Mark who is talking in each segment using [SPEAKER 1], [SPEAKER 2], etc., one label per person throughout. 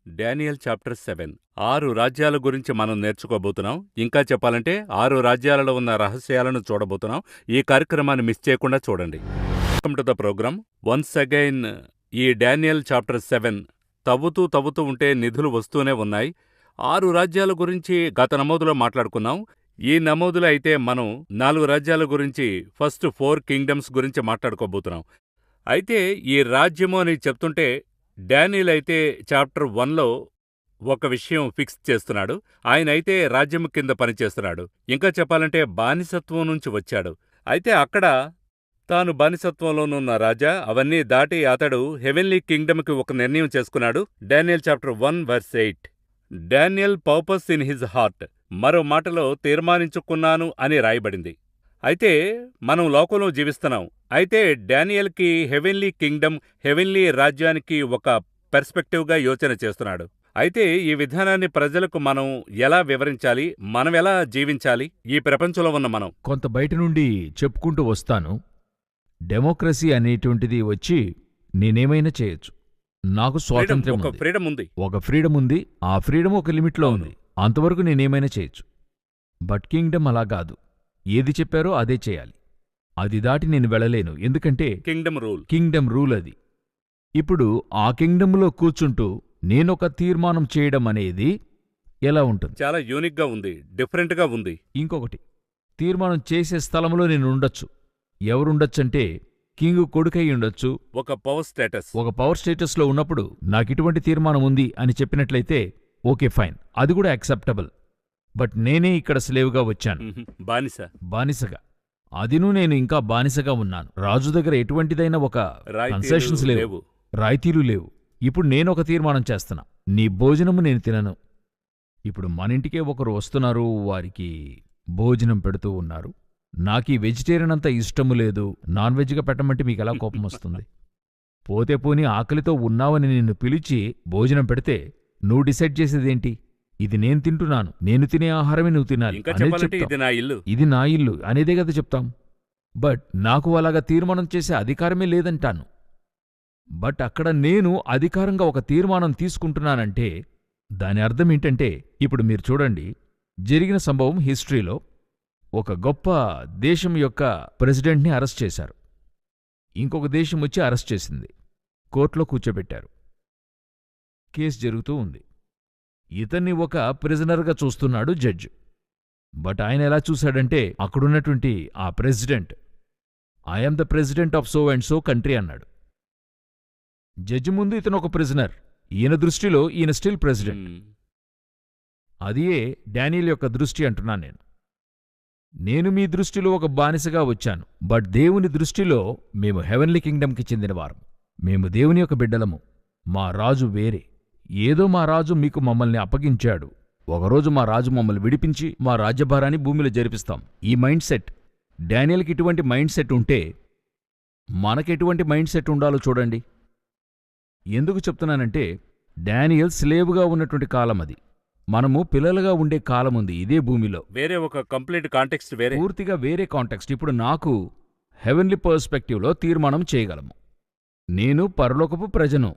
[SPEAKER 1] Daniel chapter 7 6 రాజ్యాల గురించి మనం నేర్చుకోబోతున్నాం. ఇంకా చెప్పాలంటే 6 రాజ్యాలలో ఉన్న రహస్యాలను చూడబోతున్నాం. ఈ కార్యక్రమాన్ని మిస్ చేయకుండా చూడండి. Welcome to the program. Once again ఈ డానియల్ చాప్టర్ 7 తవ్వుతూ ఉంటే నిధులు వస్తూనే ఉన్నాయి. 6 రాజ్యాల గురించి గత నమోదులో మాట్లాడుకున్నాం. ఈ నమోదులో అయితే మనం 4 రాజ్యాల గురించి ఫస్ట్ 4 కింగ్డమ్స్ గురించి మాట్లాడుకోబోతున్నాం. అయితే ఈ రాజ్యము అని చెప్తుంటే డానియల్ అయితే చాప్టర్ 1లో ఒక విషయం ఫిక్స్ చేస్తున్నాడు. ఆయనైతే రాజ్యం కింద పనిచేస్తున్నాడు. ఇంకా చెప్పాలంటే బానిసత్వం నుంచి వచ్చాడు. అయితే అక్కడ తాను బానిసత్వంలోనున్న రాజా అవన్నీ దాటి అతడు హెవెన్లీ కింగ్డమ్కి ఒక నిర్ణయం చేసుకున్నాడు. Daniel chapter 1 verse 8. Daniel purpose in his heart, మరో మాటలో తీర్మానించుకున్నాను అని రాయబడింది. అయితే మనం లోకంలో జీవిస్తున్నాం. అయితే డానియల్కి హెవెన్లీ కింగ్డమ్, హెవెన్లీ రాజ్యానికి ఒక పెర్స్పెక్టివ్గా యోచన చేస్తున్నాడు. అయితే ఈ విధానాన్ని ప్రజలకు మనం ఎలా వివరించాలి, మనమెలా జీవించాలి ఈ ప్రపంచంలో ఉన్న మనం?
[SPEAKER 2] కొంత బయట నుండి చెప్పుకుంటూ వస్తాను. డెమోక్రసీ అనేటువంటిది వచ్చి నేనేమైనా చేయొచ్చు, నాకు స్వాతంత్ర్యం
[SPEAKER 1] ఒక
[SPEAKER 2] ఉంది,
[SPEAKER 1] ఫ్రీడమ్ ఉంది.
[SPEAKER 2] ఒక ఫ్రీడమ్ ఉంది. ఆ ఫ్రీడమ్ ఒక లిమిట్లో ఉంది. అంతవరకు నేనేమైనా చేయొచ్చు. బట్ కింగ్డమ్ అలా కాదు. ఏది చెప్పారో అదే చేయాలి. అది దాటి నేను వెళ్ళలేను. ఎందుకంటే కింగ్డమ్ రూల్ అది. ఇప్పుడు ఆ కింగ్డమ్లో కూర్చుంటూ నేనొక తీర్మానం చేయడం అనేది ఎలా ఉంటుంది?
[SPEAKER 1] చాలా యూనిక్గా ఉంది, డిఫరెంట్గా ఉంది.
[SPEAKER 2] ఇంకొకటి, తీర్మానం చేసే స్థలంలో నేను ఉండొచ్చు. ఎవరుండొచ్చంటే కింగ్ కొడుకై ఉండొచ్చు.
[SPEAKER 1] ఒక పవర్
[SPEAKER 2] స్టేటస్లో ఉన్నప్పుడు నాకిటువంటి తీర్మానం ఉంది అని చెప్పినట్లయితే ఓకే ఫైన్, అది కూడా యాక్సెప్టబుల్. బట్ నేనే ఇక్కడ స్లేవ్గా వచ్చాను, బానిసగా. అదినూ నేను ఇంకా బానిసగా ఉన్నాను. రాజు దగ్గర ఎటువంటిదైనా ఒక కన్సెషన్స్ లేవు, రాయితీలు లేవు. ఇప్పుడు నేనొక తీర్మానం చేస్తున్నా, నీ భోజనము నేను తినను. ఇప్పుడు మనింటికే ఒకరు వస్తున్నారు, వారికి భోజనం పెడుతూ ఉన్నారు. నాకీ వెజిటేరియన్ అంతా ఇష్టము లేదు, నాన్ వెజ్గా పెట్టమంటే మీకెలా కోపం వస్తుంది? పోతే పోనీ ఆకలితో ఉన్నావని నిన్ను పిలిచి భోజనం పెడితే నువ్వు డిసైడ్ చేసేదేంటి? ఇది నేను తింటున్నాను, నేను తినే ఆహారమే నువ్వు తినాలి, ఇది నా ఇల్లు అనేదే కదా చెప్తాం. బట్ నాకు అలాగా తీర్మానం చేసే అధికారమే లేదంటాను. బట్ అక్కడ నేను అధికారంగా ఒక తీర్మానం తీసుకుంటున్నానంటే దాని అర్థం ఏంటంటే, ఇప్పుడు మీరు చూడండి, జరిగిన సంభవం హిస్టరీలో ఒక గొప్ప దేశం యొక్క ప్రెసిడెంట్ని అరెస్ట్ చేశారు. ఇంకొక దేశం వచ్చి అరెస్ట్ చేసింది, కోర్టులో కూర్చోబెట్టారు. కేసు జరుగుతూ ఉంది. ఇతన్ని ఒక ప్రిజనర్గా చూస్తున్నాడు జడ్జ్. బట్ ఆయన ఎలా చూశాడంటే, అక్కడున్నటువంటి ఆ president, I'm the president of so and so country అన్నాడు. జడ్జి ముందు ఇతను ఒక ప్రిజనర్, ఈయన దృష్టిలో ఈయన స్టిల్ ప్రెసిడెంట్. అదియే డానియల్ యొక్క దృష్టి అంటున్నాను నేను. నేను మీ దృష్టిలో ఒక బానిసగా వచ్చాను, బట్ దేవుని దృష్టిలో మేము హెవెన్లీ కింగ్డమ్కి చెందినవారం. మేము దేవుని యొక్క బిడ్డలము. మా రాజు వేరే. ఏదో మా రాజు మీకు మమ్మల్ని అప్పగించాడు, ఒకరోజు మా రాజు మమ్మల్ని విడిపించి మా రాజ్యభారాన్ని భూమిలో జరిపిస్తాం. ఈ మైండ్ సెట్, డానియల్కి ఇటువంటి మైండ్ సెట్ ఉంటే మనకెటువంటి మైండ్ సెట్ ఉండాలో చూడండి. ఎందుకు చెప్తున్నానంటే, డానియల్ స్లేవ్గా ఉన్నటువంటి కాలం అది, మనము పిల్లలుగా ఉండే కాలముంది ఇదే భూమిలో.
[SPEAKER 1] వేరే ఒక కంప్లీట్ కాంటెక్స్ట్,
[SPEAKER 2] పూర్తిగా వేరే కాంటెక్స్ట్. ఇప్పుడు నాకు హెవెన్లీ పర్స్పెక్టివ్లో తీర్మానం చేయగలము. నేను పరలోకపు ప్రజను,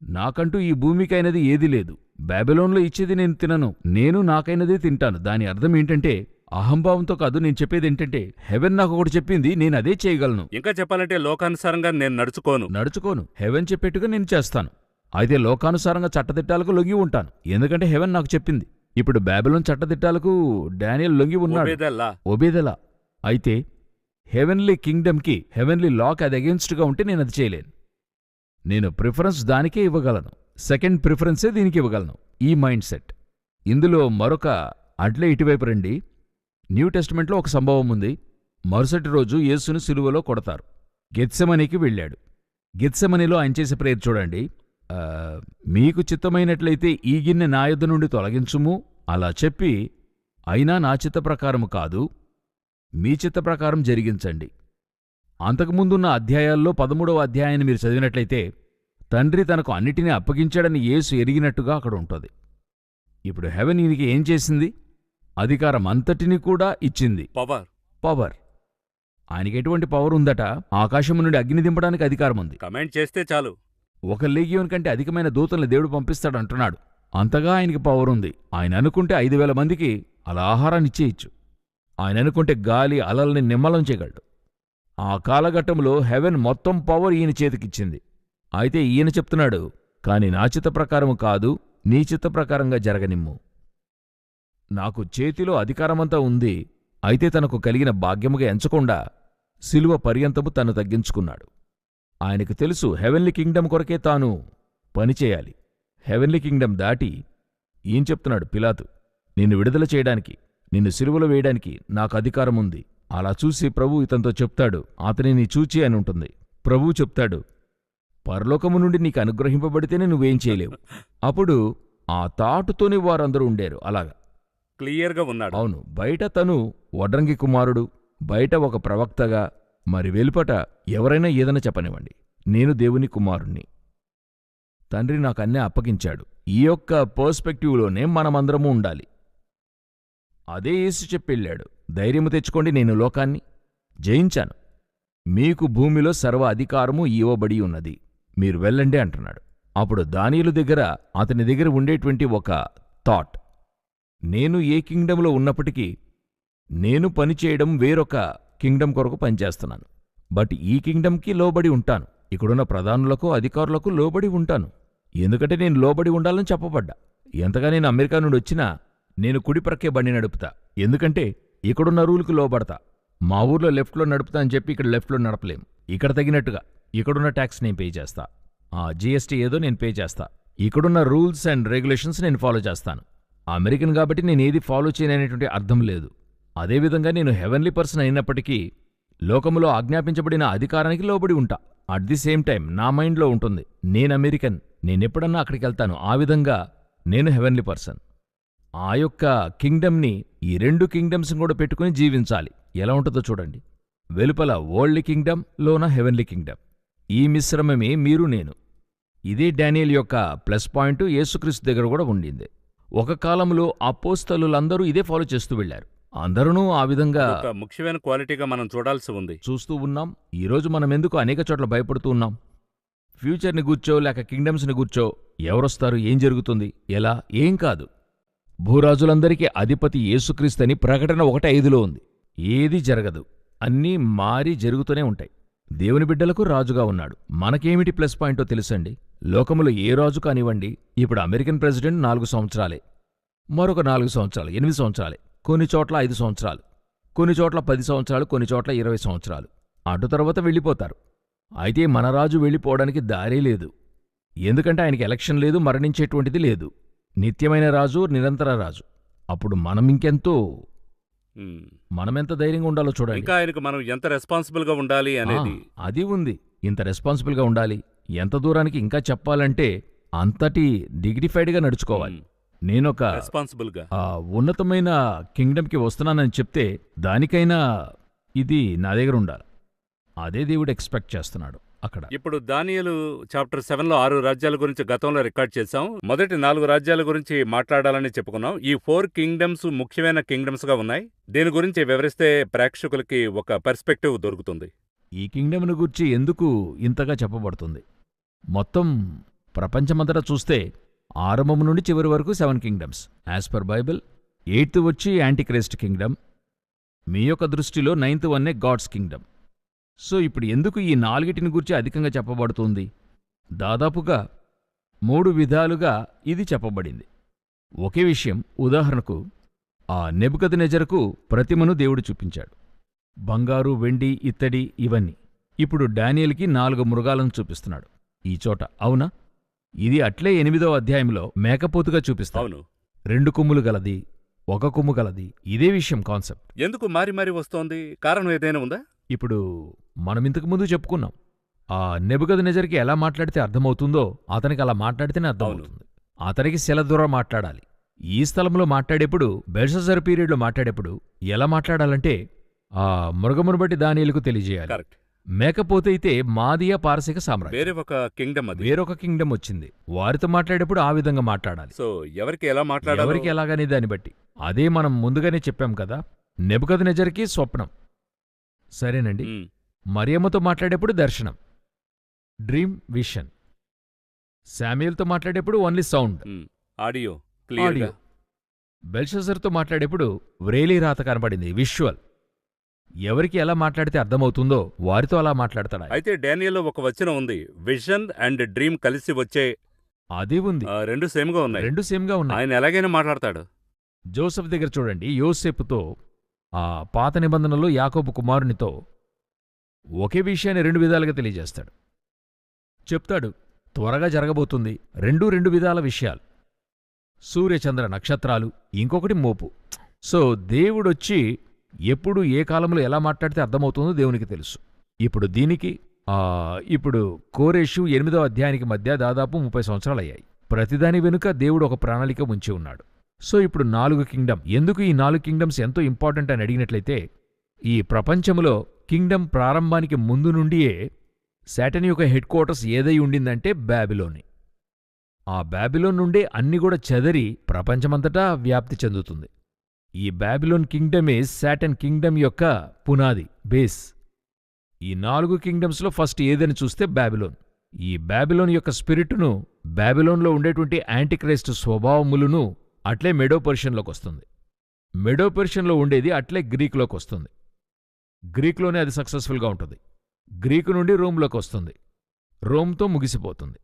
[SPEAKER 2] నాకంటూ ఈ భూమికైనది ఏదీ లేదు. బాబిలోన్లో ఇచ్చేది నేను తినను, నేను నాకైనదే తింటాను. దాని అర్థం ఏంటంటే, అహంభావంతో కాదు. నేను చెప్పేదేంటంటే, హెవెన్ నాకు ఒకటి చెప్పింది, నేను అదే చేయగలను.
[SPEAKER 1] ఇంకా చెప్పాలంటే లోకానుసారంగా నేను నడుచుకోను.
[SPEAKER 2] హెవెన్ చెప్పేట్టుగా నేను చేస్తాను. అయితే లోకానుసారంగా చట్టదిట్టాలకు లొంగి ఉంటాను, ఎందుకంటే హెవెన్ నాకు చెప్పింది. ఇప్పుడు బాబిలోన్ చట్టదిట్టాలకు డానియల్ లొంగి ఉన్నాడు, ఒబేదెలా. అయితే హెవెన్లీ కింగ్డమ్కి, హెవెన్లీ లాకి అది అగెన్స్ట్గా ఉంటే నేను అది చేయలేను. నేను ప్రిఫరెన్స్ దానికే ఇవ్వగలను, సెకండ్ ప్రిఫరెన్సే దీనికి ఇవ్వగలను. ఈ మైండ్ సెట్. ఇందులో మరొక అట్లే ఇటువైపు రండి. న్యూ టెస్టిమెంట్లో ఒక సంభవం ఉంది. మరుసటి రోజు యేసును సిలువలో కొడతారు. గెత్సెమనీకి వెళ్ళాడు. గెత్సెమనీలో ఆయన చేసే ప్రేయర్ చూడండి. మీకు చిత్తమైనట్లయితే ఈ గిన్నె నా యొద్ద నుండి తొలగించుము, అలా చెప్పి, అయినా నా చిత్త ప్రకారము కాదు, మీ చిత్త ప్రకారం జరిగించండి. అంతకుముందున్న అధ్యాయాల్లో 13వ అధ్యాయాన్ని మీరు చదివినట్లయితే తండ్రి తనకు అన్నిటినీ అప్పగించాడని యేసు ఎరిగినట్టుగా అక్కడ ఉంటుంది. ఇప్పుడు హెవెన్ ఈయనకి ఏం చేసింది? అధికారం అంతటినీ కూడా ఇచ్చింది. పవర్. ఆయనకి ఎటువంటి పవర్ ఉందట? ఆకాశం నుండి అగ్ని దింపడానికి అధికారం ఉంది.
[SPEAKER 1] కమాండ్ చేస్తే చాలు.
[SPEAKER 2] ఒక లెగియోన్ కంటే అధికమైన దూతల్ని దేవుడు పంపిస్తాడంటున్నాడు. అంతగా ఆయనకి పవర్ ఉంది. ఆయన అనుకుంటే 5,000 మందికి అలా ఆహారాన్ని ఇచ్చేయచ్చు. ఆయన అనుకుంటే గాలి అలల్ని నిమ్మలం చేయగలడు. ఆ కాలఘట్టంలో హెవెన్ మొత్తం పవర్ ఈయన చేతికిచ్చింది. అయితే ఈయన చెప్తున్నాడు, కాని నా చిత్త ప్రకారము కాదు, నీ చిత్త ప్రకారంగా జరగనిమ్ము. నాకు చేతిలో అధికారమంతా ఉంది. అయితే తనకు కలిగిన భాగ్యముగా ఎంచకుండా శిలువ పర్యంతము తను తగ్గించుకున్నాడు. ఆయనకు తెలుసు హెవెన్లీ కింగ్డమ్ కొరకే తాను పనిచేయాలి. హెవెన్లీ కింగ్డమ్ దాటి ఈయన చెప్తున్నాడు, పిలాతు, నిన్ను విడుదల చేయడానికి, నిన్ను సిలువలో వేయడానికి నాకు అధికారముంది. అలా చూసి ప్రభు ఇతనితో చెప్తాడు, అతనిని చూచి అని ఉంటుంది. ప్రభువు చెప్తాడు, పరలోకము నుండి నీకు అనుగ్రహింపబడితేనే నువ్వేం చేయలేవు. అప్పుడు ఆ తాటుతోని వారందరూ ఉండేరు. అలాగా
[SPEAKER 1] క్లియర్గా ఉన్నాడు.
[SPEAKER 2] అవును, బయట తను వడ్రంగి కుమారుడు, బయట ఒక ప్రవక్తగా, మరి వెలుపట ఎవరైనా ఏదైనా చెప్పనివ్వండి, నేను దేవుని కుమారుణ్ణి, తండ్రి నాకు అన్నీ అప్పగించాడు. ఈ యొక్క పర్స్పెక్టివ్లోనే మనమందరము ఉండాలి. అదే యేసు చెప్పెళ్ళాడు, ధైర్యము తెచ్చుకోండి, నేను లోకాన్ని జయించాను, మీకు భూమిలో సర్వ అధికారము ఇవ్వబడి ఉన్నది, మీరు వెళ్ళండి అంటున్నాడు. అప్పుడు దానియేలు దగ్గర, అతని దగ్గర ఉండేటువంటి ఒక థాట్, నేను ఏ కింగ్డంలో ఉన్నప్పటికీ నేను పనిచేయడం వేరొక కింగ్డమ్ కొరకు పనిచేస్తున్నాను. బట్ ఈ కింగ్డమ్కి లోబడి ఉంటాను. ఇక్కడున్న ప్రధానులకు, అధికారులకు లోబడి ఉంటాను. ఎందుకంటే నేను లోబడి ఉండాలని చెప్పబడ్డా. ఎంతగా నేను అమెరికా నుండి వచ్చినా నేను కుడి ప్రక్కే బండి నడుపుతా. ఎందుకంటే ఇక్కడున్న రూల్కి లోబడతా. మా ఊర్లో లెఫ్ట్లో నడుపుతా అని చెప్పి ఇక్కడ లెఫ్ట్లో నడపలేం. ఇక్కడ తగినట్టుగా ఇక్కడున్న ట్యాక్స్ నేను పే చేస్తా, జీఎస్టీ ఏదో నేను పే చేస్తా. ఇక్కడున్న రూల్స్ అండ్ రెగ్యులేషన్స్ నేను ఫాలో చేస్తాను. అమెరికన్ కాబట్టి నేనేది ఫాలో చేయననేటువంటి అర్థం లేదు. అదేవిధంగా నేను హెవెన్లీ పర్సన్ అయినప్పటికీ లోకములో ఆజ్ఞాపించబడిన అధికారానికి లోబడి ఉంటా. అట్ ది సేమ్ టైం నా మైండ్లో ఉంటుంది, నేను అమెరికన్, నేనెప్పుడన్నా అక్కడికి వెళ్తాను. ఆ విధంగా నేను హెవెన్లీ పర్సన్. ఆ యొక్క కింగ్డమ్ని, ఈ 2 కింగ్డమ్స్ కూడా పెట్టుకుని జీవించాలి. ఎలా ఉంటుందో చూడండి. వెలుపల వరల్డ్లీ కింగ్డమ్, లోన హెవెన్లీ కింగ్డమ్. ఈ మిశ్రమమే మీరు నేను. ఇదే డానియేలు యొక్క ప్లస్ పాయింట్ యేసుక్రీస్తు దగ్గర కూడా ఉండింది. ఒక కాలంలో అపోస్తలులందరూ ఇదే ఫాలో చేస్తూ వెళ్లారు. అందరూ ఆ విధంగా
[SPEAKER 1] ఒక ముఖ్యమైన క్వాలిటీగా మనం చూడాల్సి ఉంది.
[SPEAKER 2] చూస్తూ ఉన్నాం. ఈరోజు మనమెందుకు అనేక చోట్ల భయపడుతూ ఉన్నాం? ఫ్యూచర్ని గూర్చో లేక కింగ్డమ్స్ని గూర్చో, ఎవరొస్తారు, ఏం జరుగుతుంది, ఎలా, ఏం కాదు. భూరాజులందరికీ అధిపతి యేసుక్రీస్తని ప్రకటన 1:5లో ఉంది. ఏదీ జరగదు, అన్నీ మారి జరుగుతూనే ఉంటాయి. దేవుని బిడ్డలకు రాజుగా ఉన్నాడు. మనకేమిటి ప్లస్ పాయింటో తెలుసండి? లోకములో ఏ రాజు కానివ్వండి, ఇప్పుడు అమెరికన్ ప్రెసిడెంట్ 4 సంవత్సరాలే, మరొక 4 సంవత్సరాలు, 8 సంవత్సరాలే, కొన్ని చోట్ల 5 సంవత్సరాలు, కొన్ని చోట్ల 10 సంవత్సరాలు, కొన్ని చోట్ల 20 సంవత్సరాలు. అటు తర్వాత వెళ్ళిపోతారు. అయితే మన రాజు వెళ్ళిపోవడానికి దారే లేదు. ఎందుకంటే ఆయనకి ఎలక్షన్ లేదు, మరణించేటువంటిది లేదు. నిత్యమైన రాజు, నిరంతర రాజు. అప్పుడు మనమెంత ధైర్యంగా ఉండాలో చూడండి.
[SPEAKER 1] ఇంకా ఆయనకు మనం ఎంత రెస్పాన్సిబుల్గా ఉండాలి అనేది
[SPEAKER 2] అది ఉంది. ఇంత రెస్పాన్సిబుల్గా ఉండాలి. ఎంత దూరానికి ఇంకా చెప్పాలంటే అంతటి డిగ్నిఫైడ్గా నడుచుకోవాలి. నేనొక
[SPEAKER 1] రెస్పాన్సిబుల్గా
[SPEAKER 2] ఉన్నతమైన కింగ్డమ్కి వస్తున్నానని చెప్తే దానికైనా ఇది నా దగ్గర ఉండాలి. అదే దేవుడు ఎక్స్పెక్ట్ చేస్తున్నాడు అక్కడ.
[SPEAKER 1] ఇప్పుడు దానియేలు చాప్టర్ 7లో 6 రాజ్యాల గురించి గతంలో రికార్డ్ చేశాం. మొదటి 4 రాజ్యాల గురించి మాట్లాడాలని చెప్పుకున్నాం. ఈ 4 కింగ్డమ్స్ ముఖ్యమైన కింగ్డమ్స్గా ఉన్నాయి. దీని గురించి వివరిస్తే ప్రేక్షకులకి ఒక పర్స్పెక్టివ్ దొరుకుతుంది.
[SPEAKER 2] ఈ కింగ్డమ్ను గురించి ఎందుకు ఇంతగా చెప్పబడుతుంది? మొత్తం ప్రపంచమంతటా చూస్తే ఆరంభం నుండి చివరి వరకు 7 kingdoms. As per Bible 8th వచ్చి యాంటీక్రైస్ట్ కింగ్డమ్. మీ యొక్క దృష్టిలో 9th వన్నే గాడ్స్ కింగ్డమ్. సో ఇప్పుడు ఎందుకు ఈ 4 గురించి అధికంగా చెప్పబడుతుంది? దాదాపుగా 3 విధాలుగా ఇది చెప్పబడింది. ఒకే విషయం. ఉదాహరణకు ఆ నెబుకద్నెజరుకు ప్రతిమను దేవుడు చూపించాడు. బంగారు, వెండి, ఇత్తడి ఇవన్నీ. ఇప్పుడు డానియేలుకి 4 మృగాలను చూపిస్తున్నాడు ఈ చోట. అవునా? ఇది అట్లే 8వ అధ్యాయంలో మేకపోతుగా చూపిస్తాడు. 2 కొమ్ములు గలది, 1 కొమ్ము గలది. ఇదే విషయం, కాన్సెప్ట్.
[SPEAKER 1] ఎందుకు మారి మారి వస్తోంది? కారణం ఏదైనా ఉందా?
[SPEAKER 2] ఇప్పుడు మనమింతకు ముందు చెప్పుకున్నాం, ఆ నెబుకద్నెజరుకి ఎలా మాట్లాడితే అర్థమవుతుందో అతనికి అలా మాట్లాడితేనే అర్థమవుతుంది. అతనికి శిల మాట్లాడాలి. ఈ స్థలంలో మాట్లాడేప్పుడు, బెల్షస్సర్ పీరియడ్లో మాట్లాడేప్పుడు ఎలా మాట్లాడాలంటే ఆ మృగమును బట్టి దానియేలుకు తెలియజేయాలి.
[SPEAKER 1] కరెక్ట్.
[SPEAKER 2] మేకపోతే అయితే మాదియా పారసీక సామ్రాజ్యం,
[SPEAKER 1] వేరే ఒక కింగ్డమ్, అది
[SPEAKER 2] వేరొక కింగ్డమ్ వచ్చింది. వారితో మాట్లాడేప్పుడు ఆ విధంగా మాట్లాడాలి.
[SPEAKER 1] సో ఎవరికి ఎలా మాట్లాడాలి,
[SPEAKER 2] ఎవరికి ఎలాగనే దాన్ని బట్టి. అదే మనం ముందుగానే చెప్పాం కదా, నెబుకద్నెజరుకి స్వప్నం, సరేనండి. మరియమ్మతో మాట్లాడేప్పుడు దర్శనం, డ్రీమ్, విషన్. శామ్యూయల్తో మాట్లాడేప్పుడు ఓన్లీ సౌండ్,
[SPEAKER 1] ఆడియో క్లియర్గా.
[SPEAKER 2] ఆడియో. బెల్షస్సర్తో మాట్లాడేప్పుడు వ్రేలీ రాత కనబడింది, విజువల్. ఎవరికి ఎలా మాట్లాడితే అర్థమవుతుందో వారితో అలా మాట్లాడతాడు ఆయన.
[SPEAKER 1] అయితే డానియల్లో ఒక వచనం ఉంది, విజన్ అండ్ డ్రీమ్ కలిసి వచ్చే.
[SPEAKER 2] అది ఉంది,
[SPEAKER 1] రెండు సేమ్గా ఉన్నాయి.
[SPEAKER 2] రెండు సేమ్గా ఉన్నాయి.
[SPEAKER 1] ఆయన ఎలాగైనా మాట్లాడతాడు.
[SPEAKER 2] జోసెఫ్ దగ్గర చూడండి, యోసేపుతో ఆ పాత నిబంధనలో యాకోబు కుమారునితో ఒకే విషయాన్ని రెండు విధాలుగా తెలియజేస్తాడు. చెప్తాడు త్వరగా జరగబోతుంది, రెండు విధాల విషయాలు, సూర్యచంద్ర నక్షత్రాలు, ఇంకొకటి మోపు. సో దేవుడొచ్చి ఎప్పుడు ఏ కాలంలో ఎలా మాట్లాడితే అర్థమవుతుందో దేవునికి తెలుసు. ఇప్పుడు దీనికి ఇప్పుడు కోరేషు 8వ అధ్యాయానికి మధ్య దాదాపు 30 సంవత్సరాలయ్యాయి. ప్రతిదాని వెనుక దేవుడు ఒక ప్రణాళిక ఉంచి ఉన్నాడు. సో ఇప్పుడు 4 కింగ్డమ్. ఎందుకు ఈ 4 కింగ్డమ్స్ ఎంతో ఇంపార్టెంట్ అని అడిగినట్లయితే, ఈ ప్రపంచంలో కింగ్డమ్ ప్రారంభానికి ముందు నుండియే శాటన్ యొక్క హెడ్ క్వార్టర్స్ ఏదై ఉండిందంటే బాబిలోనే. ఆ బాబిలోన్ నుండే అన్ని కూడా చెదరి ప్రపంచమంతటా వ్యాప్తి చెందుతుంది. ఈ బాబిలోన్ కింగ్డమే శాటన్ కింగ్డమ్ యొక్క పునాది, బేస్. ఈ 4 కింగ్డమ్స్లో ఫస్ట్ ఏదని చూస్తే బాబిలోన్. ఈ బాబిలోన్ యొక్క స్పిరిటును, బాబిలోన్లో ఉండేటువంటి యాంటిక్రైస్ట్ స్వభావములను అట్లే మెడో పర్షియన్లోకి వస్తుంది. మెడో పర్షియన్లో ఉండేది అట్లే గ్రీకులోకి వస్తుంది. గ్రీకులోనే అది సక్సెస్ఫుల్గా ఉంటుంది. గ్రీకు నుండి రోమ్లోకి వస్తుంది, రోమ్తో ముగిసిపోతుంది.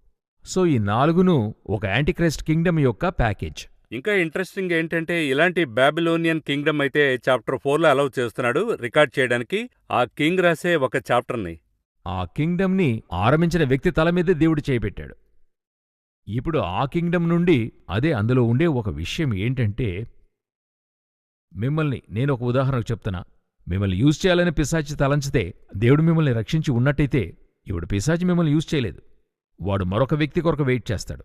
[SPEAKER 2] సో ఈ 4ను ఒక యాంటిక్రైస్ట్ కింగ్డమ్ యొక్క ప్యాకేజ్.
[SPEAKER 1] ఇంకా ఇంట్రెస్టింగ్ ఏంటంటే, ఇలాంటి బాబిలోనియన్ కింగ్డమ్ అయితే చాప్టర్ 4లో అలౌ చేస్తున్నాడు రికార్డ్ చేయడానికి. ఆ కింగ్ రాసే ఒక చాప్టర్ని,
[SPEAKER 2] ఆ కింగ్డమ్ని ఆరంభించిన వ్యక్తి తల మీదే దేవుడు చేపెట్టాడు. ఇప్పుడు ఆ కింగ్డమ్ నుండి అదే అందులో ఉండే ఒక విషయం ఏంటంటే, మిమ్మల్ని నేను ఒక ఉదాహరణకు చెప్తున్నా. మిమ్మల్ని యూజ్ చేయాలని పిశాచి తలంచితే దేవుడు మిమ్మల్ని రక్షించి ఉన్నట్టయితే, ఇప్పుడు పిశాచి మిమ్మల్ని యూజ్ చేయలేదు. వాడు మరొక వ్యక్తి కొరకు వెయిట్ చేస్తాడు.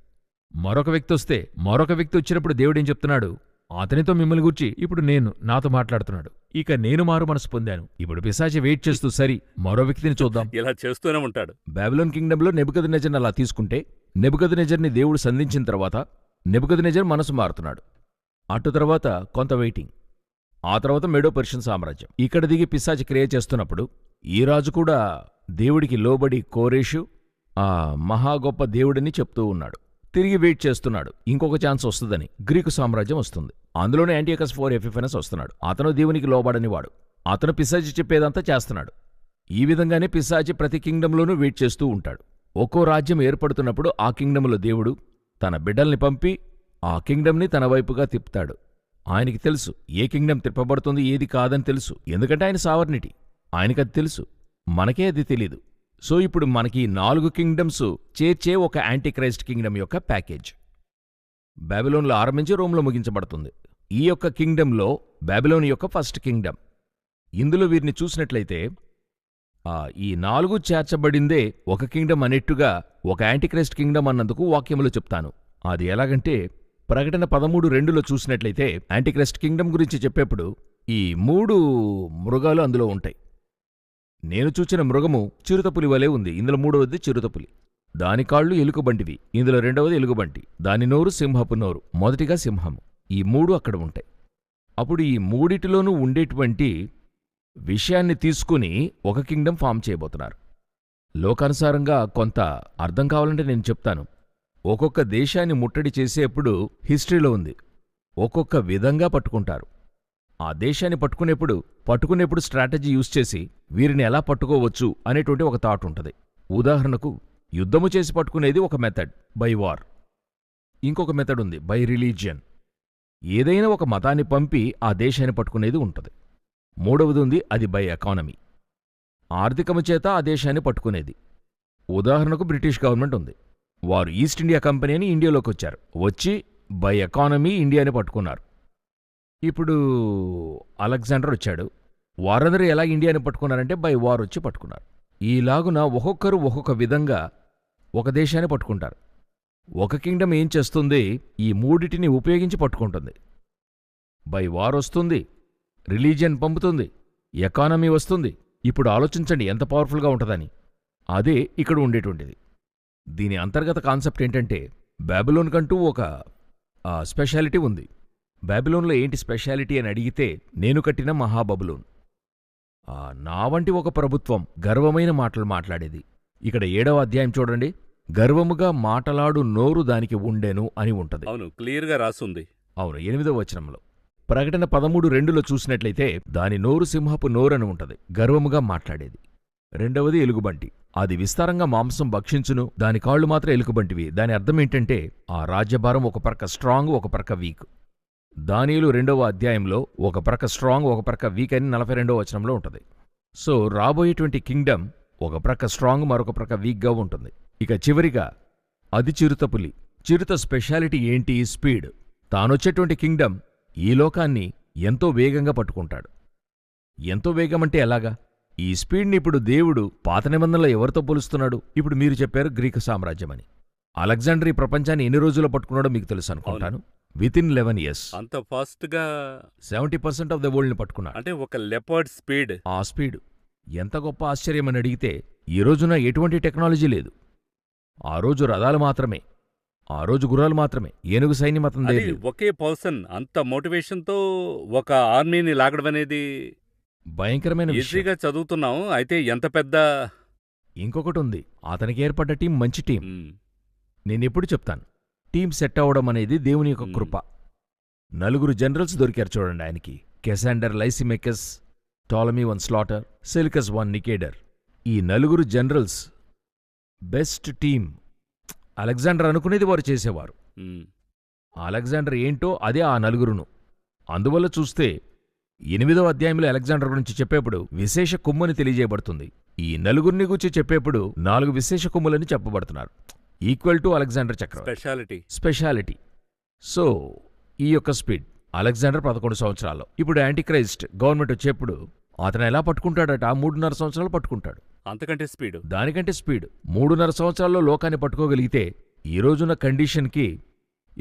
[SPEAKER 2] మరొక వ్యక్తి వస్తే, మరొక వ్యక్తి వచ్చినప్పుడు దేవుడేం చెప్తున్నాడు, అతనితో మిమ్మల్ని గూర్చి ఇప్పుడు నాతో మాట్లాడుతున్నాడు. ఇక నేను మారు మనసు పొందాను. ఇప్పుడు పిశాచి వెయిట్ చేస్తూ, సరి మరో వ్యక్తిని చూద్దాం,
[SPEAKER 1] ఇలా చేస్తూనే ఉంటాడు.
[SPEAKER 2] బాబిలోన్ కింగ్డంలో నెబుకద్నెజర్ని అలా తీసుకుంటే, నెబుకద్నెజర్ని దేవుడు సంధించిన తర్వాత నెబుకద్నెజర్ మనసు మారుతున్నాడు. అటు తర్వాత కొంత వెయిటింగ్. ఆ తర్వాత మెడో పర్షియన్ సామ్రాజ్యం ఇక్కడ దిగి పిశాచి క్రియ చేస్తున్నప్పుడు, ఈ రాజు కూడా దేవుడికి లోబడి కోరేషు మహా గొప్ప దేవుడని చెప్తూ ఉన్నాడు. తిరిగి వెయిట్ చేస్తున్నాడు, ఇంకొక ఛాన్స్ వస్తుందని. గ్రీకు సామ్రాజ్యం వస్తుంది, అందులోనే యాంటియోకస్ IV ఎపిఫెనస్ వస్తున్నాడు. అతను దేవునికి లోబడని వాడు, అతను పిశాచి చెప్పేదంతా చేస్తున్నాడు. ఈ విధంగానే పిశాచి ప్రతి కింగ్డంలోనూ వెయిట్ చేస్తూ ఉంటాడు. ఒక్కో రాజ్యం ఏర్పడుతున్నప్పుడు ఆ కింగ్డంలో దేవుడు తన బిడ్డల్ని పంపి ఆ కింగ్డంని తన వైపుగా తిప్పుతాడు. ఆయనకి తెలుసు ఏ కింగ్డమ్ తిప్పబడుతుంది, ఏది కాదని తెలుసు. ఎందుకంటే ఆయన సావర్నిటీ, ఆయనకది తెలుసు, మనకే అది తెలీదు. సో ఇప్పుడు మనకి 4 కింగ్డమ్స్ చేర్చే ఒక యాంటీక్రైస్ట్ కింగ్డమ్ యొక్క ప్యాకేజ్. బాబిలోన్లో ఆరంభించి రోమ్లో ముగించబడుతుంది. ఈ యొక్క కింగ్డమ్లో బాబిలోన్ యొక్క ఫస్ట్ కింగ్డమ్. ఇందులో వీరిని చూసినట్లయితే ఈ 4 చేర్చబడిందే ఒక కింగ్డమ్ అనేట్టుగా ఒక యాంటీక్రైస్ట్ కింగ్డమ్ అన్నందుకు వాక్యములు చెప్తాను. అది ఎలాగంటే, ప్రకటన 13:2లో చూసినట్లయితే యాంటీక్రైస్ట్ కింగ్డమ్ గురించి చెప్పేప్పుడు ఈ 3 మృగాలు అందులో ఉంటాయి. నేను చూచిన మృగము చిరుతపులి వలె ఉంది. ఇందులో 3వది చిరుతపులి. దాని కాళ్ళు ఎలుకబంటివి. ఇందులో 2వది ఎలుగుబంటి. దాని నోరు సింహపు నోరు. మొదటిగా సింహము. ఈ 3 అక్కడ ఉంటాయి. అప్పుడు ఈ మూడిటిలోనూ ఉండేటువంటి విషయాన్ని తీసుకుని ఒక కింగ్డమ్ ఫామ్ చేయబోతున్నారు. లోకానుసారంగా కొంత అర్థం కావాలంటే నేను చెప్తాను. ఒక్కొక్క దేశాన్ని ముట్టడి చేసేప్పుడు హిస్టరీలో ఉంది, ఒక్కొక్క విధంగా పట్టుకుంటారు. ఆ దేశాన్ని పట్టుకునేప్పుడు స్ట్రాటజీ యూజ్ చేసి వీరిని ఎలా పట్టుకోవచ్చు అనేటువంటి ఒక థాట్ ఉంటుంది. ఉదాహరణకు, యుద్ధము చేసి పట్టుకునేది ఒక మెథడ్, బై వార్. ఇంకొక మెథడ్ ఉంది, బై రిలీజియన్. ఏదైనా ఒక మతాన్ని పంపి ఆ దేశాన్ని పట్టుకునేది ఉంటుంది. మూడవది ఉంది, అది బై ఎకానమీ. ఆర్థికము చేత ఆ దేశాన్ని పట్టుకునేది. ఉదాహరణకు బ్రిటిష్ గవర్నమెంట్ ఉంది. వారు ఈస్ట్ ఇండియా కంపెనీ అని ఇండియాలోకి వచ్చారు. వచ్చి బై ఎకానమీ ఇండియాని పట్టుకున్నారు. ఇప్పుడు అలెగ్జాండర్ వచ్చాడు. వారందరూ ఎలా ఇండియాని పట్టుకున్నారంటే బై వార్ వచ్చి పట్టుకున్నారు. ఈలాగున ఒక్కొక్కరు ఒక్కొక్క విధంగా ఒక దేశాన్ని పట్టుకుంటారు. ఒక కింగ్డమ్ ఏం చేస్తుంది, ఈ మూడిటిని ఉపయోగించి పట్టుకుంటుంది. బై వార్ వస్తుంది, రిలీజియన్ పంపుతుంది, ఎకానమీ వస్తుంది. ఇప్పుడు ఆలోచించండి ఎంత పవర్ఫుల్గా ఉంటుందని. అదే ఇక్కడ ఉండేటువంటిది. దీని అంతర్గత కాన్సెప్ట్ ఏంటంటే, బాబిలోన్ కంటూ ఒక స్పెషాలిటీ ఉంది. బాబిలోన్లో ఏంటి స్పెషాలిటీ అని అడిగితే, నేను కట్టిన మహాబబులోన్. నా వంటి ఒక ప్రభుత్వం గర్వమైన మాటలు మాట్లాడేది. ఇక్కడ 7వ అధ్యాయం చూడండి. గర్వముగా మాటలాడు నోరు దానికి ఉండెను అని ఉంటది.
[SPEAKER 1] అవును, క్లియర్గా రాసుంది.
[SPEAKER 2] అవును, 8వ వచనంలో. ప్రకటన 13:2లో చూసినట్లయితే దాని నోరు సింహపు నోరని ఉంటది, గర్వముగా మాట్లాడేది. రెండవది ఎలుగుబంటి. అది విస్తారంగా మాంసం భక్షించును, దాని కాళ్ళు మాత్రం ఎలుగుబంటివి. దాని అర్థమేంటంటే ఆ రాజ్యభారం ఒక ప్రక్క స్ట్రాంగ్, ఒక ప్రక్క వీక్. దానియేలు 2వ అధ్యాయంలో ఒక ప్రక్క స్ట్రాంగ్, ఒక ప్రక్క వీక్ అని 42వ వచనంలో ఉంటది. సో రాబోయేటువంటి కింగ్డమ్ ఒక ప్రక్క స్ట్రాంగ్, మరొక ప్రక్క వీక్గా ఉంటుంది. ఇక చివరిగా అది చిరుతపులి. చిరుత స్పెషాలిటీ ఏంటి? స్పీడ్. తానొచ్చేటువంటి కింగ్డమ్ ఈ లోకాన్ని ఎంతో వేగంగా పట్టుకుంటాడు. ఎంతో వేగమంటే ఎలాగా? ఈ స్పీడ్ని ఇప్పుడు దేవుడు పాత నిబంధనలో ఎవరితో పోలుస్తున్నాడు? ఇప్పుడు మీరు చెప్పారు గ్రీకు సామ్రాజ్యమని. అలెగ్జాండర్ ఈ ప్రపంచాన్ని ఎన్ని రోజుల్లో పట్టుకున్నాడో మీకు తెలుసు అనుకుంటాను. వితిన్ 11 years
[SPEAKER 1] అంత ఫాస్ట్గా
[SPEAKER 2] 70% ఆఫ్ ద వరల్డ్ని పట్టుకున్నాడు.
[SPEAKER 1] అంటే ఒక లెపర్డ్ స్పీడ్.
[SPEAKER 2] ఆ స్పీడ్ ఎంత గొప్ప ఆశ్చర్యమని అడిగితే, ఈ రోజున ఎటువంటి టెక్నాలజీ లేదు. ఆ రోజు రథాలు మాత్రమే, ఆ రోజు గుర్రాలు మాత్రమే, ఏనుగు సైన్యం అతని
[SPEAKER 1] అది
[SPEAKER 2] లేదు.
[SPEAKER 1] ఒకే పర్సన్ అంత మోటివేషన్తో ఒక ఆర్మీని లాగడం అనేది
[SPEAKER 2] భయంకరమైన విషయం.
[SPEAKER 1] ఈజీగా చదువుతున్నాం. అయితే ఎంత పెద్ద
[SPEAKER 2] ఇంకొకటి ఉంది, అతనికి ఏర్పడ్డ టీం మంచి టీం.
[SPEAKER 1] మ్,
[SPEAKER 2] నేనెప్పుడు చెప్తాను, టీం సెట్ అవ్వడం అనేది దేవుని యొక్క కృప. 4 జనరల్స్ దొరికారు చూడండి ఆయనకి. కెసాండర్, లైసిమెకస్, టాలమీ వన్ స్లాటర్, సెల్కస్ వన్ నికేడర్. ఈ 4 జనరల్స్ బెస్ట్ టీం. అలెగ్జాండర్ అనుకునేది వారు చేసేవారు.
[SPEAKER 1] మ్,
[SPEAKER 2] అలెగ్జాండర్ ఏంటో అదే ఆ 4. అందువల్ల చూస్తే 8వ అధ్యాయంలో అలెగ్జాండర్ గురించి చెప్పేప్పుడు విశేష కొమ్ముని తెలియజేయబడుతుంది. ఈ 4 గురించి చెప్పేప్పుడు 4 విశేష కొమ్ములని చెప్పబడుతున్నారు. ఈక్వల్ టు అలెగ్జాండర్ చక్రవర్తి స్పెషాలిటీ. సో ఈ యొక్క స్పీడ్ అలెగ్జాండర్ 11 సంవత్సరాల్లో. ఇప్పుడు యాంటీక్రైస్ట్ గవర్నమెంట్ వచ్చేప్పుడు అతను ఎలా పట్టుకుంటాడట? 3.5 సంవత్సరాలు పట్టుకుంటాడు.
[SPEAKER 1] అంతకంటే స్పీడ్.
[SPEAKER 2] దానికంటే స్పీడ్. 3.5 సంవత్సరాల్లో లోకాన్ని పట్టుకోగలిగితే ఈ రోజున్న కండిషన్కి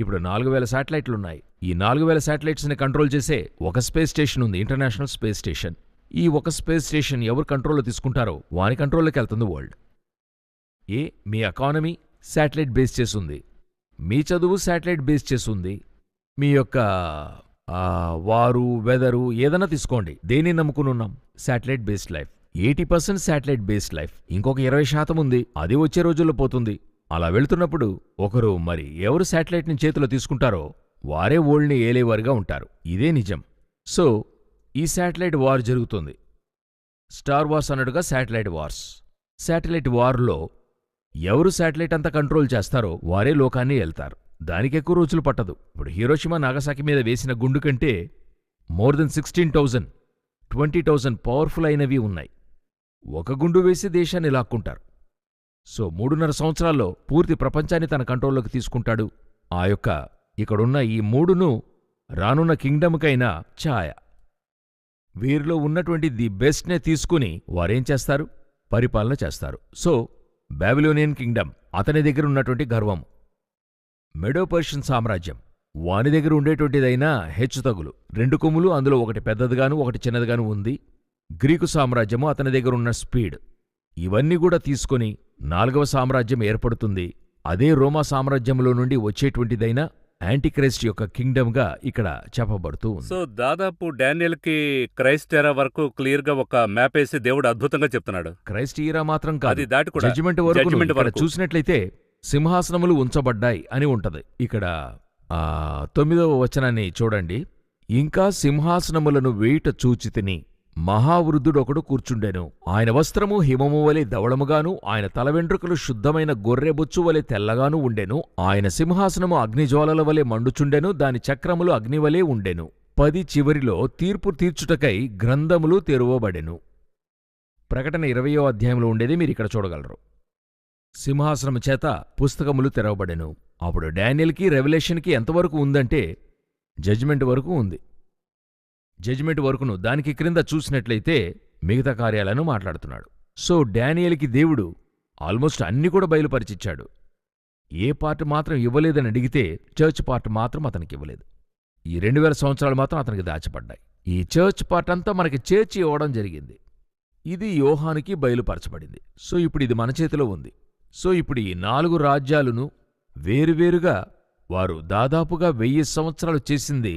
[SPEAKER 2] ఇప్పుడు 4000 శాటిలైట్లున్నాయి. ఈ 4000 శాటిలైట్స్ని కంట్రోల్ చేసే ఒక స్పేస్ స్టేషన్ ఉంది, ఇంటర్నేషనల్ స్పేస్ స్టేషన్. ఈ ఒక స్పేస్ స్టేషన్ ఎవరు కంట్రోల్లో తీసుకుంటారో వాని కంట్రోల్లోకి వెళ్తుంది వరల్డ్. మీ ఎకానమీ శాటిలైట్ బేస్ చేసుంది, మీ చదువు శాటిలైట్ బేస్ చేసుంది, మీ యొక్క వారు వెదరు ఏదైనా తీసుకోండి, దేన్ని నమ్ముకుని ఉన్నాం? Satellite based life. 80% satellite based life. ఇంకొక 20% ఉంది, అది వచ్చే రోజుల్లో పోతుంది. అలా వెళుతున్నప్పుడు ఒకరు మరి ఎవరు శాటిలైట్ని చేతిలో తీసుకుంటారో వారే వరల్డ్ని ఏలేవారుగా ఉంటారు. ఇదే నిజం. సో ఈ శాటిలైట్ వార్ జరుగుతుంది. స్టార్ వార్స్ అన్నట్టుగా శాటిలైట్ వార్స్. శాటిలైట్ వార్లో ఎవరు శాటిలైట్ అంతా కంట్రోల్ చేస్తారో వారే లోకాన్ని ఏల్తారు. దానికి ఎక్కువ రోజులు పట్టదు. ఇప్పుడు హీరోషిమా నాగసాకి మీద వేసిన గుండు కంటే మోర్ దెన్ 16,000, 20,000 పవర్ఫుల్ అయినవి ఉన్నాయి. ఒక గుండు వేసి దేశాన్ని లాక్కుంటారు. సో 3.5 సంవత్సరాల్లో పూర్తి ప్రపంచాన్ని తన కంట్రోల్లోకి తీసుకుంటాడు. ఆ యొక్క ఇక్కడున్న ఈ 3ను రానున్న కింగ్డమ్కైనా ఛాయ. వీరిలో ఉన్నటువంటి ది బెస్ట్నే తీసుకుని వారేం చేస్తారు? పరిపాలన చేస్తారు. సో బాబిలోనియన్ కింగ్డమ్ అతని దగ్గర ఉన్నటువంటి గర్వం. మెడో పర్షియన్ సామ్రాజ్యం వాని దగ్గర ఉండేటువంటిదైనా హెచ్చుతగులు. 2 కొమ్ములు, అందులో ఒకటి పెద్దదిగాను ఒకటి చిన్నదిగాను ఉంది. గ్రీకు సామ్రాజ్యము అతని దగ్గరున్న స్పీడ్. ఇవన్నీ కూడా తీసుకొని 4వ సామ్రాజ్యం ఏర్పడుతుంది. అదే రోమా సామ్రాజ్యంలో నుండి వచ్చేటువంటిదైనా యాంటీక్రైస్ట్ యొక్క కింగ్డమ్గా ఇక్కడ చెప్పబడుతూ ఉంది.
[SPEAKER 1] సో దాదాపు డానియల్కి క్రైస్ట్ ఎరా వరకు క్లియర్గా ఒక మ్యాప్ వేసి దేవుడు అద్భుతంగా చెప్తున్నాడు.
[SPEAKER 2] క్రైస్ట్ ఈరా మాత్రం కాదు,
[SPEAKER 1] అది దాటి కూడా
[SPEAKER 2] జడ్జిమెంట్ వరకు చూసినట్లయితే సింహాసనములు ఉంచబడ్డాయి అని ఉంటది. ఇక్కడ 9వ వచనాన్ని చూడండి. ఇంకా సింహాసనములను వేయుట చూచితిని, మహావృద్ధుడొకడు కూర్చుండెను. ఆయన వస్త్రము హిమము వలె ధవళముగాను, ఆయన తలవెంట్రుకలు శుద్ధమైన గొర్రెబొచ్చు వలె తెల్లగాను ఉండెను. ఆయన సింహాసనము అగ్నిజ్వాలల వలె మండుచుండెను, దాని చక్రములు అగ్నివలే ఉండెను. 10 చివరిలో తీర్పు తీర్చుటకై గ్రంథములు తెరువబడెను. ప్రకటన 20వ అధ్యాయంలో ఉండేది మీరిక్కడ చూడగలరు. సింహాసనము చేత పుస్తకములు తెరవబడెను. అప్పుడు డానియల్కి రెవల్యూషన్కి ఎంతవరకు ఉందంటే జడ్జిమెంట్ వరకు ఉంది. జడ్జిమెంట్ వరకును దానికి క్రింద చూసినట్లయితే మిగతా కార్యాలను మాట్లాడుతున్నాడు. సో డానియల్కి దేవుడు ఆల్మోస్ట్ అన్ని కూడా బయలుపరిచిచ్చాడు. ఏ పార్ట్ మాత్రం ఇవ్వలేదని అడిగితే చర్చ్ పార్ట్ మాత్రం అతనికి ఇవ్వలేదు. ఈ 2000 సంవత్సరాలు మాత్రం అతనికి దాచబడ్డాయి. ఈ చర్చ్ పార్ట్ అంతా మనకి చేర్చి ఇవ్వడం జరిగింది. ఇది యోహానుకి బయలుపరచబడింది. సో ఇప్పుడు ఇది మన చేతిలో ఉంది. సో ఇప్పుడు ఈ 4 రాజ్యాలను వేరువేరుగా వారు దాదాపుగా 1000 సంవత్సరాలు చేసింది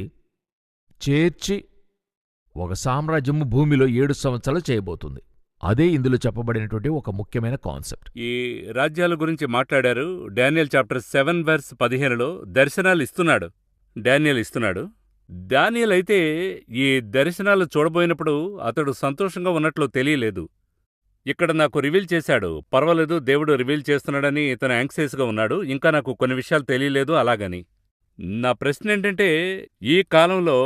[SPEAKER 2] చేర్చి ఒక సామ్రాజ్యము భూమిలో 7 సంవత్సరాలు చేయబోతుంది. అదే ఇందులో చెప్పబడినటువంటి ఒక ముఖ్యమైన కాన్సెప్ట్.
[SPEAKER 1] ఈ రాజ్యాల గురించి మాట్లాడారు. డానియల్ చాప్టర్ 7 వర్స్ 15లో దర్శనాలు ఇస్తున్నాడు. డానియల్ ఇస్తున్నాడు. దానియేలు అయితే ఈ దర్శనాలు చూడబోయినప్పుడు అతడు సంతోషంగా ఉన్నట్లు తెలియలేదు. ఇక్కడ నాకు రివీల్ చేశాడు. పర్వాలేదు, దేవుడు రివీల్ చేస్తున్నాడని ఇతను యాంగ్సైస్గా ఉన్నాడు. ఇంకా నాకు కొన్ని విషయాలు తెలియలేదు అలాగని. నా ప్రశ్న ఏంటంటే, ఈ కాలంలో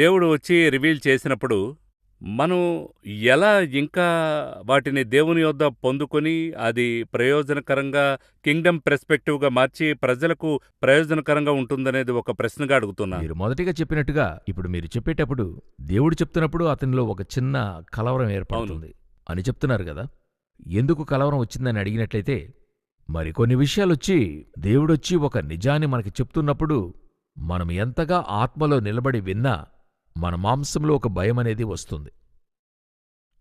[SPEAKER 1] దేవుడు వచ్చి రివీల్ చేసినప్పుడు మనం ఎలా ఇంకా వాటిని దేవుని యొద్ద పొందుకొని అది ప్రయోజనకరంగా కింగ్డమ్ పెర్స్పెక్టివ్గా మార్చి ప్రజలకు ప్రయోజనకరంగా ఉంటుందనేది ఒక ప్రశ్నగా అడుగుతున్నా.
[SPEAKER 2] మీరు మొదటిగా చెప్పినట్టుగా ఇప్పుడు మీరు చెప్పేటప్పుడు దేవుడు చెప్తున్నప్పుడు అతనిలో ఒక చిన్న కలవరం ఏర్పడుతుంది అని చెప్తున్నారు కదా. ఎందుకు కలవరం వచ్చిందని అడిగినట్లయితే, మరి కొన్ని విషయాలొచ్చి దేవుడొచ్చి ఒక నిజాన్ని మనకి చెప్తున్నప్పుడు మనం ఎంతగా ఆత్మలో నిలబడి విన్నా మన మాంసంలో ఒక భయమనేది వస్తుంది.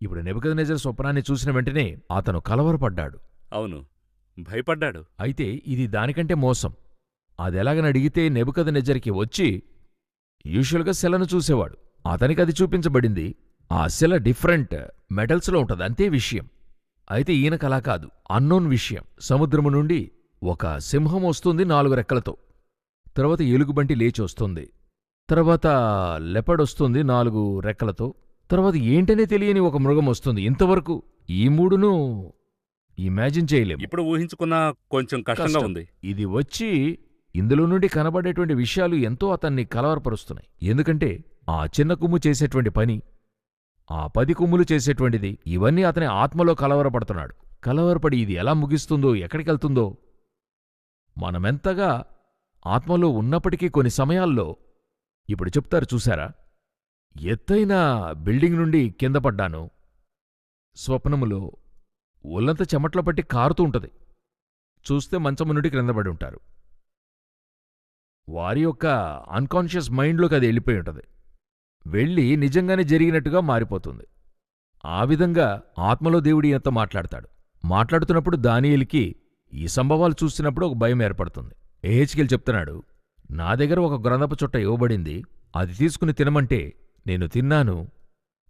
[SPEAKER 2] ఇప్పుడు నెబుకద్నెజర్ స్వప్నాన్ని చూసిన వెంటనే అతను కలవరపడ్డాడు.
[SPEAKER 1] అవును, భయపడ్డాడు.
[SPEAKER 2] అయితే ఇది దానికంటే మోసం. అదెలాగని అడిగితే నెబుకద్నెజర్కి వచ్చి యూజువల్గా శిలను చూసేవాడు. అతనికి అది చూపించబడింది. ఆ శిల డిఫరెంట్ మెటల్స్లో ఉంటుంది, అంతే విషయం. అయితే ఈయనకలా కాదు, అన్నోన్ విషయం. సముద్రము నుండి ఒక సింహం వస్తుంది 4 రెక్కలతో, తర్వాత ఎలుగుబంటి లేచి వస్తుంది, తర్వాత లెపర్డ్ వస్తుంది 4 రెక్కలతో, తర్వాత ఏంటనే తెలియని ఒక మృగం వస్తుంది. ఇంతవరకు ఈ 3ను ఇమాజిన్ చేయలేము.
[SPEAKER 1] ఇప్పుడు ఊహించుకున్నా కొంచెం కష్టంగా ఉంది.
[SPEAKER 2] ఇది వచ్చి ఇందులో నుండి కనబడేటువంటి విషయాలు ఎంతో అతన్ని కలవరపరుస్తున్నాయి. ఎందుకంటే ఆ చిన్న కొమ్ము చేసేటువంటి పని, ఆ 10 కొమ్ములు చేసేటువంటిది, ఇవన్నీ అతని ఆత్మలో కలవరపడుతున్నాడు. కలవరపడి ఇది ఎలా ముగిస్తుందో, ఎక్కడికెళ్తుందో. మనమెంతగా ఆత్మలో ఉన్నప్పటికీ కొన్ని సమయాల్లో ఇప్పుడు చెప్తారు చూశారా, ఎత్తైన బిల్డింగ్ నుండి కింద పడ్డాను, స్వప్నములో ఒళ్ళంత చెమట్ల పట్టి కారుతూ ఉంటది, చూస్తే మంచము నుండి క్రిందపడి ఉంటారు. వారి యొక్క అన్కాన్షియస్ మైండ్లోకి అది వెళ్ళిపోయి ఉంటుంది, వెళ్ళి నిజంగానే జరిగినట్టుగా మారిపోతుంది. ఆ విధంగా ఆత్మలో దేవుడు ఈయనతో మాట్లాడతాడు. మాట్లాడుతున్నప్పుడు దానియేలుకి ఈ సంభవాలు చూసినప్పుడు ఒక భయం ఏర్పడుతుంది. ఎహెచ్కేలు చెప్తున్నాడు, నా దగ్గర ఒక గ్రంథపు చుట్ట ఇవ్వబడింది, అది తీసుకుని తినమంటే నేను తిన్నాను,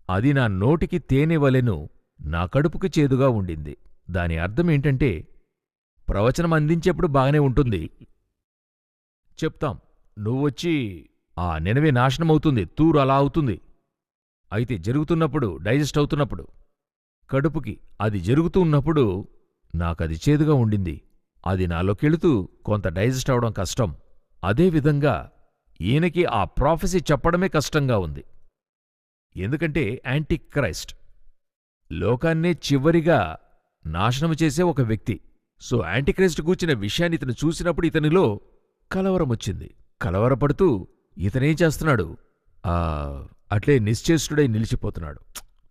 [SPEAKER 2] అది నా నోటికి తేనె వలెను, నా కడుపుకి చేదుగా ఉండింది. దాని అర్థమేంటంటే, ప్రవచనం అందించేప్పుడు బాగానే ఉంటుంది, చెప్తాం, నువ్వొచ్చి ఆ నినవే నాశనమవుతుంది, తూరు అలా అవుతుంది. అయితే జరుగుతున్నప్పుడు, డైజెస్ట్ అవుతున్నప్పుడు, కడుపుకి అది జరుగుతూ ఉన్నప్పుడు నాకది చేదుగా ఉండింది, అది నాలోకెళుతూ కొంత డైజెస్ట్ అవడం కష్టం. అదేవిధంగా ఈయనకి ఆ ప్రాఫెసీ చెప్పడమే కష్టంగా ఉంది. ఎందుకంటే యాంటీ క్రైస్ట్, లోకాన్నే చివరిగా నాశనము చేసే ఒక వ్యక్తి. సో యాంటీక్రైస్ట్ గూర్చిన విషయాన్ని ఇతను చూసినప్పుడు ఇతనిలో కలవరమొచ్చింది. కలవరపడుతూ ఇతనేం చేస్తున్నాడు, అట్లే నిశ్చేష్టుడై నిలిచిపోతున్నాడు.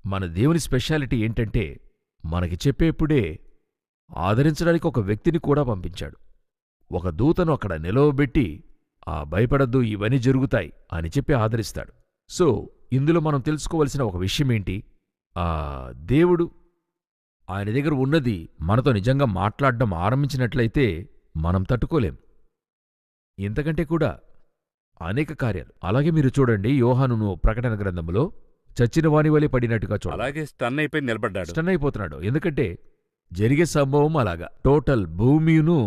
[SPEAKER 2] మన దేవుని స్పెషాలిటీ ఏంటంటే, మనకి చెప్పేప్పుడే ఆదరించడానికి ఒక వ్యక్తిని కూడా పంపించాడు. ఒక దూతను అక్కడ నిలవబెట్టి, భయపడద్దు, ఇవన్నీ జరుగుతాయి అని చెప్పి ఆదరిస్తాడు. సో ఇందులో మనం తెలుసుకోవలసిన ఒక విషయమేంటి, దేవుడు ఆయన దగ్గర ఉన్నది మనతో నిజంగా మాట్లాడడం ఆరంభించినట్లయితే మనం తట్టుకోలేం. ఇంతకంటే కూడా అనేక కార్యాలు. అలాగే మీరు చూడండి, యోహానును ప్రకటన గ్రంథములో చచ్చిన వాని వలె పడినట్టుగా చూడాలి.
[SPEAKER 1] అలాగే స్టన్ అయిపోయి నిలబడ్డాడు.
[SPEAKER 2] స్టన్ అయిపోతున్నాడు. ఎందుకంటే జరిగే సంభవం అలాగా. టోటల్ భూమిను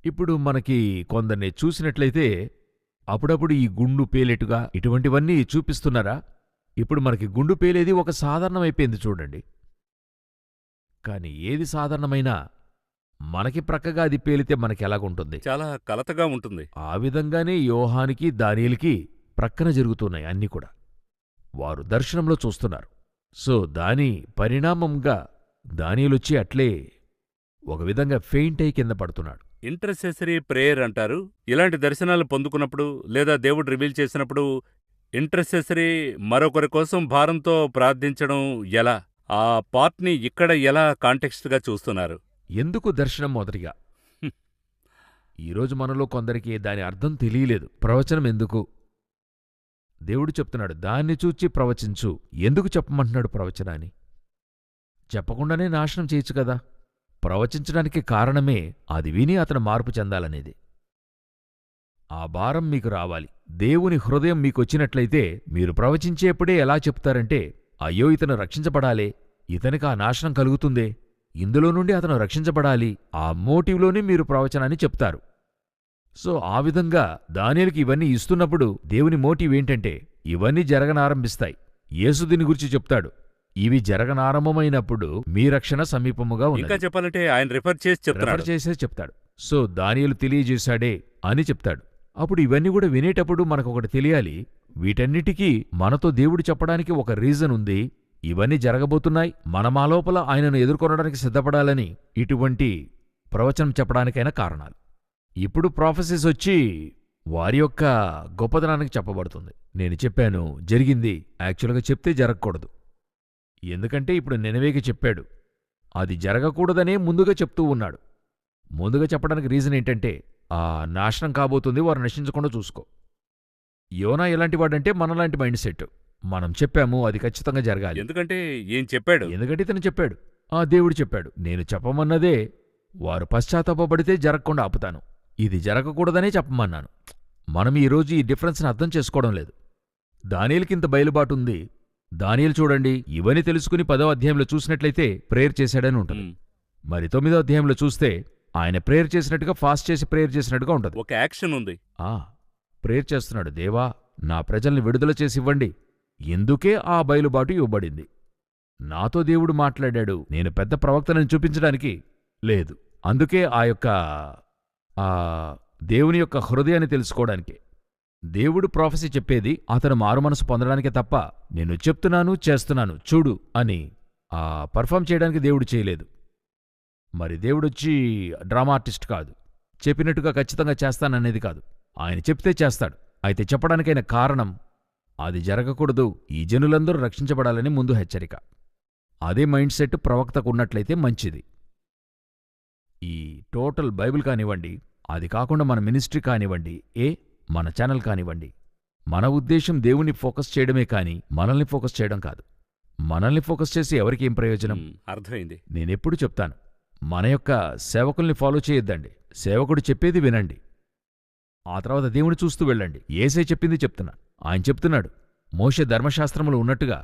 [SPEAKER 2] ఇప్పుడు మనకి కొందరిని చూసినట్లయితే అప్పుడప్పుడు ఈ గుండు పేలేటుగా ఇటువంటివన్నీ చూపిస్తున్నారా? ఇప్పుడు మనకి గుండు పేలేది ఒక సాధారణమైపోయింది చూడండి. కాని ఏది సాధారణమైనా మనకి ప్రక్కగా అది పేలితే మనకి ఎలాగుంటుంది?
[SPEAKER 1] చాలా కలతగా ఉంటుంది.
[SPEAKER 2] ఆ విధంగానే యోహానికి దానియేలుకి ప్రక్కన జరుగుతున్నాయి అన్నీ కూడా. వారు దర్శనంలో చూస్తున్నారు. సో దాని పరిణామంగా దానియేలొచ్చి అట్లే ఒక విధంగా ఫెయింట్ అయి కింద పడుతున్నాడు.
[SPEAKER 1] ఇంటర్సెసరీ ప్రేయర్ అంటారు. ఇలాంటి దర్శనాలు పొందుకున్నప్పుడు లేదా దేవుడు రివీల్ చేసినప్పుడు ఇంటర్సెసరీ మరొకరి కోసం భారంతో ప్రార్థించడం ఎలా, ఆ పార్ట్ని ఇక్కడ ఎలా కాంటెక్స్ట్గా చూస్తున్నారు?
[SPEAKER 2] ఎందుకు దర్శనం మొదటిగా? ఈరోజు మనలో కొందరికి దాని అర్థం తెలియలేదు. ప్రవచనం ఎందుకు? దేవుడు చెప్తున్నాడు, దాన్ని చూచి ప్రవచించు. ఎందుకు చెప్పమంటున్నాడు ప్రవచనాన్ని? చెప్పకుండానే నాశనం చేయొచ్చు కదా. ప్రవచించడానికి కారణమే అది విని అతను మార్పు చెందాలనేది. ఆ భారం మీకు రావాలి. దేవుని హృదయం మీకొచ్చినట్లయితే మీరు ప్రవచించేప్పుడే ఎలా చెప్తారంటే, అయ్యో ఇతను రక్షించబడాలే, ఇతనికి ఆ నాశనం కలుగుతుందే, ఇందులో నుండి అతను రక్షించబడాలి, ఆ మోటివ్లోనే మీరు ప్రవచనాన్ని చెప్తారు. సో ఆ విధంగా దానియేలుకి ఇవన్నీ ఇస్తున్నప్పుడు దేవుని మోటివ్ ఏంటంటే ఇవన్నీ జరగనారంభిస్తాయి. యేసు దీని గురించి చెప్తాడు, ఇవి జరగనారంభమైనప్పుడు మీ రక్షణ సమీపముగా
[SPEAKER 1] ఇంకా
[SPEAKER 2] ఉన్నది.
[SPEAKER 1] చెప్పాలంటే ఆయన రిఫర్ చేసి
[SPEAKER 2] రెఫర్
[SPEAKER 1] చెప్తున్నాడు.
[SPEAKER 2] చేసే చెప్తాడు. సో దానియేలు తెలియజేశాడే అని చెప్తాడు. అప్పుడు ఇవన్నీ కూడా వినేటప్పుడు మనకొకటి తెలియాలి, వీటన్నిటికీ మనతో దేవుడు చెప్పడానికి ఒక రీజన్ ఉంది. ఇవన్నీ జరగబోతున్నాయి, మనమా లోపల ఆయనను ఎదుర్కొనడానికి సిద్ధపడాలని ఇటువంటి ప్రవచనం చెప్పడానికైనా కారణాలు. ఇప్పుడు ప్రాఫెసెస్ వచ్చి వారి యొక్క గొప్పతనానికి చెప్పబడుతుంది. నేను చెప్పాను, జరిగింది. యాక్చువల్గా చెప్తే జరగకూడదు. ఎందుకంటే ఇప్పుడు నినవేకి చెప్పాడు, అది జరగకూడదనే ముందుగా చెప్తూ ఉన్నాడు. ముందుగా చెప్పడానికి రీజన్ ఏంటంటే ఆ నాశనం కాబోతుంది, వారు నశించకుండా చూసుకో. యోనా ఎలాంటి వాడంటే మనలాంటి మైండ్ సెట్. మనం చెప్పాము, అది ఖచ్చితంగా జరగాలి.
[SPEAKER 1] ఎందుకంటే ఏం చెప్పాడు?
[SPEAKER 2] ఎందుకంటే ఇతను చెప్పాడు, ఆ దేవుడు చెప్పాడు, నేను చెప్పమన్నదే వారు పశ్చాత్తాపపడితే జరగకుండా ఆపుతాను, ఇది జరగకూడదనే చెప్పమన్నాను. మనం ఈరోజు ఈ డిఫరెన్స్ని అర్థం చేసుకోవడం లేదు. దానియేలుకింత బయలుబాటుంది. దానియేలు చూడండి, ఇవన్నీ తెలుసుకుని 10వ అధ్యాయంలో చూసినట్లయితే ప్రేయర్ చేశాడని ఉంటుంది. మరి 9వ అధ్యాయంలో చూస్తే ఆయన ప్రేయర్ చేసినట్టుగా, ఫాస్ట్ చేసి ప్రేయర్ చేసినట్టుగా ఉంటుంది.
[SPEAKER 1] ఒక యాక్షన్ ఉంది.
[SPEAKER 2] ప్రేయర్ చేస్తున్నాడు, దేవా నా ప్రజల్ని విడుదల చేసి ఇవ్వండి. ఎందుకే ఆ బయలుబాటు ఇవ్వబడింది. నాతో దేవుడు మాట్లాడాడు, నేను పెద్ద ప్రవక్తనని చూపించడానికి లేదు. అందుకే ఆ దేవుని యొక్క హృదయాన్ని తెలుసుకోవడానికే. దేవుడు ప్రాఫెసీ చెప్పేది అతను మారుమనసు పొందడానికే తప్ప, నేను చెప్తున్నాను చేస్తున్నాను చూడు అని పర్ఫామ్ చేయడానికి దేవుడు చేయలేదు. మరి దేవుడొచ్చి డ్రామా ఆర్టిస్ట్ కాదు, చెప్పినట్టుగా ఖచ్చితంగా చేస్తాననేది కాదు. ఆయన చెప్తే చేస్తాడు. అయితే చెప్పడానికైన కారణం, అది జరగకూడదు, ఈ జనులందరూ రక్షించబడాలని ముందు హెచ్చరిక. అదే మైండ్ సెట్ ప్రవక్తకు ఉన్నట్లయితే మంచిది. ఈ టోటల్ బైబిల్ కానివ్వండి, అది కాకుండా మన మినిస్ట్రీ కానివ్వండి, మన ఛానల్ కానివ్వండి, మన ఉద్దేశం దేవుని ఫోకస్ చేయడమే కాని మనల్ని ఫోకస్ చేయడం కాదు. మనల్ని ఫోకస్ చేసి ఎవరికి ఏం ప్రయోజనం?
[SPEAKER 1] అర్థమైంది.
[SPEAKER 2] నేనెప్పుడు చెప్తాను, మన యొక్క సేవకుల్ని ఫాలో చేయొద్దండి. సేవకుడు చెప్పేది వినండి, ఆ తర్వాత దేవుని చూస్తూ వెళ్ళండి. యేసే చెప్పింది చెప్తున్నా. ఆయన చెప్తున్నాడు, మోషే ధర్మశాస్త్రములు ఉన్నట్టుగా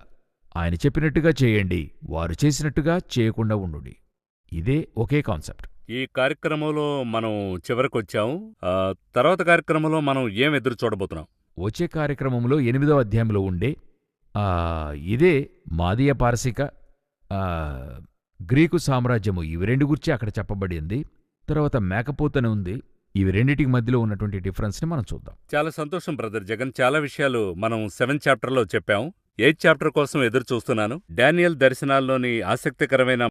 [SPEAKER 2] ఆయన చెప్పినట్టుగా చేయండి, వారు చేసినట్టుగా చేయకుండా ఉండుడి. ఇదే ఒకే కాన్సెప్ట్.
[SPEAKER 1] ఈ కార్యక్రమంలో మనం చివరికొచ్చాము. తర్వాత కార్యక్రమంలో మనం ఏం ఎదురు చూడబోతున్నాం?
[SPEAKER 2] వచ్చే కార్యక్రమంలో 8వ అధ్యాయంలో ఉండే ఇదే మాదీయ పారసిక గ్రీకు సామ్రాజ్యము, ఇవి రెండు గురించి అక్కడ చెప్పబడింది. తర్వాత మేకపోతన ఉంది. ఇవి రెండిటికి మధ్యలో ఉన్నటువంటి డిఫరెన్స్ని మనం చూద్దాం.
[SPEAKER 1] చాలా సంతోషం బ్రదర్ జగన్. చాలా విషయాలు మనం 7th చాప్టర్లో చెప్పాం. 8th చాప్టర్ కోసం ఎదురు చూస్తున్నాను. డానియేల్ దర్శనాల్లోని ఆసక్తికరమైన